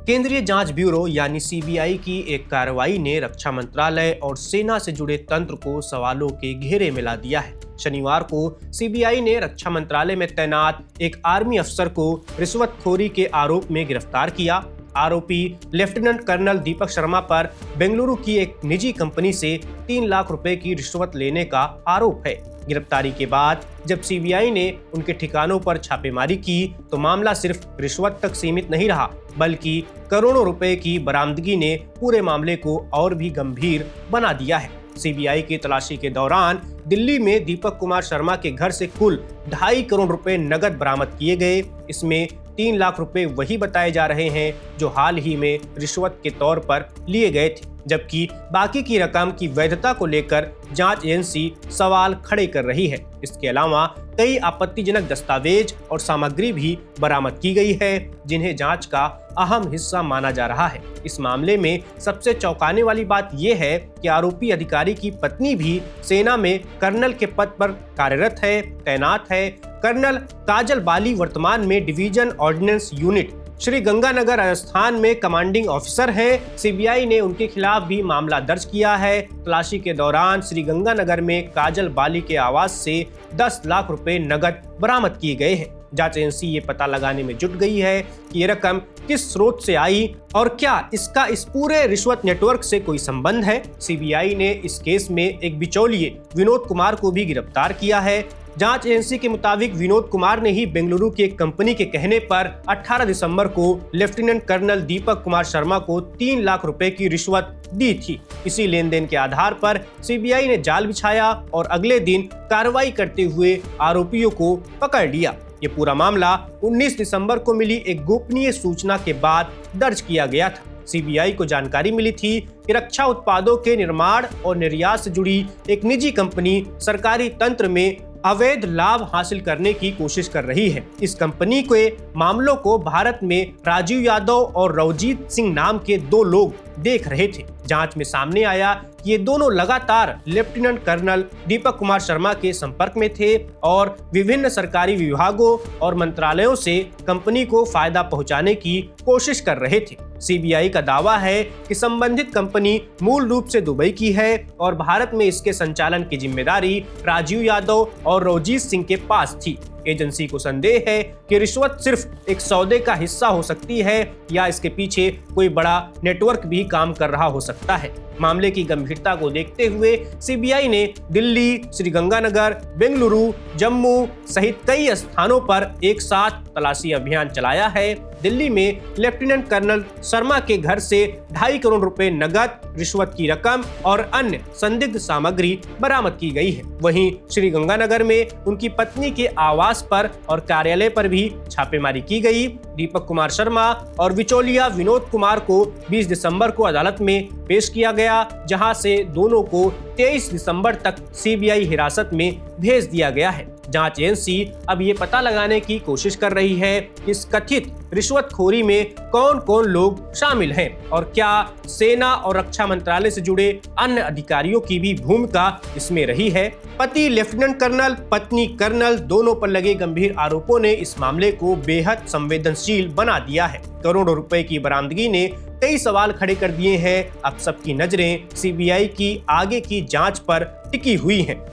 केंद्रीय जांच ब्यूरो यानी सीबीआई की एक कार्रवाई ने रक्षा मंत्रालय और सेना से जुड़े तंत्र को सवालों के घेरे में ला दिया है। शनिवार को सीबीआई ने रक्षा मंत्रालय में तैनात एक आर्मी अफसर को रिश्वतखोरी के आरोप में गिरफ्तार किया। आरोपी लेफ्टिनेंट कर्नल दीपक शर्मा पर बेंगलुरु की एक निजी कंपनी से 3 लाख रुपए की रिश्वत लेने का आरोप है। गिरफ्तारी के बाद जब सीबीआई ने उनके ठिकानों पर छापेमारी की तो मामला सिर्फ रिश्वत तक सीमित नहीं रहा, बल्कि करोड़ों रुपए की बरामदगी ने पूरे मामले को और भी गंभीर बना दिया है। सीबीआई की तलाशी के दौरान दिल्ली में दीपक कुमार शर्मा के घर से कुल 2.5 करोड़ रुपए नकद बरामद किए गए। इसमें 3 लाख रुपए वही बताए जा रहे हैं जो हाल ही में रिश्वत के तौर पर लिए गए थे, जबकि बाकी की रकम की वैधता को लेकर जांच एजेंसी सवाल खड़े कर रही है। इसके अलावा कई आपत्तिजनक दस्तावेज और सामग्री भी बरामद की गई है, जिन्हें जांच का अहम हिस्सा माना जा रहा है। इस मामले में सबसे चौंकाने वाली बात यह है कि आरोपी अधिकारी की पत्नी भी सेना में कर्नल के पद पर कार्यरत है, तैनात है। कर्नल काजल बाली वर्तमान में division ordnance unit Sri Ganganagar Rajasthan में कमांडिंग ऑफिसर हैं। सीबीआई ने उनके खिलाफ भी मामला दर्ज किया है। तलाशी के दौरान श्री गंगानगर में काजल बाली के आवास से 10 लाख रुपए नकद बरामद किए गए हैं। जांच एजेंसी ये पता लगाने में जुट गई है कि ये रकम किस स्रोत से आई और क्या इसका इस पूरे रिश्वत नेटवर्क से कोई संबंध है। सीबीआई ने इस केस में एक बिचौलिए विनोद कुमार को भी गिरफ्तार किया है। जांच एजेंसी के मुताबिक विनोद कुमार ने ही बेंगलुरु की एक कंपनी के कहने पर 18 दिसंबर को लेफ्टिनेंट कर्नल दीपक कुमार शर्मा को 3 लाख रुपए की रिश्वत दी थी। इसी लेन देन के आधार पर सीबीआई ने जाल बिछाया और अगले दिन कार्रवाई करते हुए आरोपियों को पकड़ लिया। ये पूरा मामला 19 दिसंबर को मिली एक गोपनीय सूचना के बाद दर्ज किया गया था। सीबीआई को जानकारी मिली थी कि रक्षा उत्पादों के निर्माण और निर्यात से जुड़ी एक निजी कंपनी सरकारी तंत्र में अवैध लाभ हासिल करने की कोशिश कर रही है। इस कंपनी के मामलों को भारत में राजीव यादव और रवजीत सिंह नाम के 2 लोग देख रहे थे। जांच में सामने आया कि ये दोनों लगातार लेफ्टिनेंट कर्नल दीपक कुमार शर्मा के संपर्क में थे और विभिन्न सरकारी विभागों और मंत्रालयों से कंपनी को फायदा पहुंचाने की कोशिश कर रहे थे। सीबीआई का दावा है कि संबंधित कंपनी मूल रूप से दुबई की है और भारत में इसके संचालन की जिम्मेदारी राजीव यादव और रवजीत सिंह के पास थी। एजेंसी को संदेह है कि रिश्वत सिर्फ एक सौदे का हिस्सा हो सकती है या इसके पीछे कोई बड़ा नेटवर्क भी काम कर रहा हो सकता है। मामले की गंभीरता को देखते हुए सीबीआई ने दिल्ली, श्री गंगानगर, बेंगलुरु, जम्मू सहित कई स्थानों पर एक साथ तलाशी अभियान चलाया है। दिल्ली में लेफ्टिनेंट कर्नल शर्मा के घर से 2.5 करोड़ रुपए नकद, रिश्वत की रकम और अन्य संदिग्ध सामग्री बरामद की गई है। वहीं श्री गंगानगर में उनकी पत्नी के आवास पर और कार्यालय पर भी छापेमारी की गई। दीपक कुमार शर्मा और बिचौलिया विनोद कुमार को 20 दिसंबर को अदालत में पेश किया गया, जहां से दोनों को 23 दिसंबर तक सीबीआई हिरासत में भेज दिया गया है। जांच एजेंसी अब ये पता लगाने की कोशिश कर रही है कि इस कथित रिश्वतखोरी में कौन कौन लोग शामिल हैं और क्या सेना और रक्षा मंत्रालय से जुड़े अन्य अधिकारियों की भी भूमिका इसमें रही है। पति लेफ्टिनेंट कर्नल, पत्नी कर्नल दोनों पर लगे गंभीर आरोपों ने इस मामले को बेहद संवेदनशील बना दिया है। करोड़ों रुपए की बरामदगी ने कई सवाल खड़े कर दिए हैं। अब सबकी नजरें सीबीआई की आगे की जांच पर टिकी हुई हैं।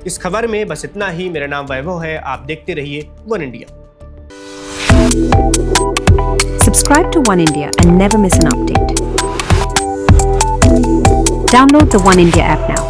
इस खबर में बस इतना ही। मेरा नाम वैभव है। आप देखते रहिए one India. Subscribe to One India and never miss an update. Download the One India app now.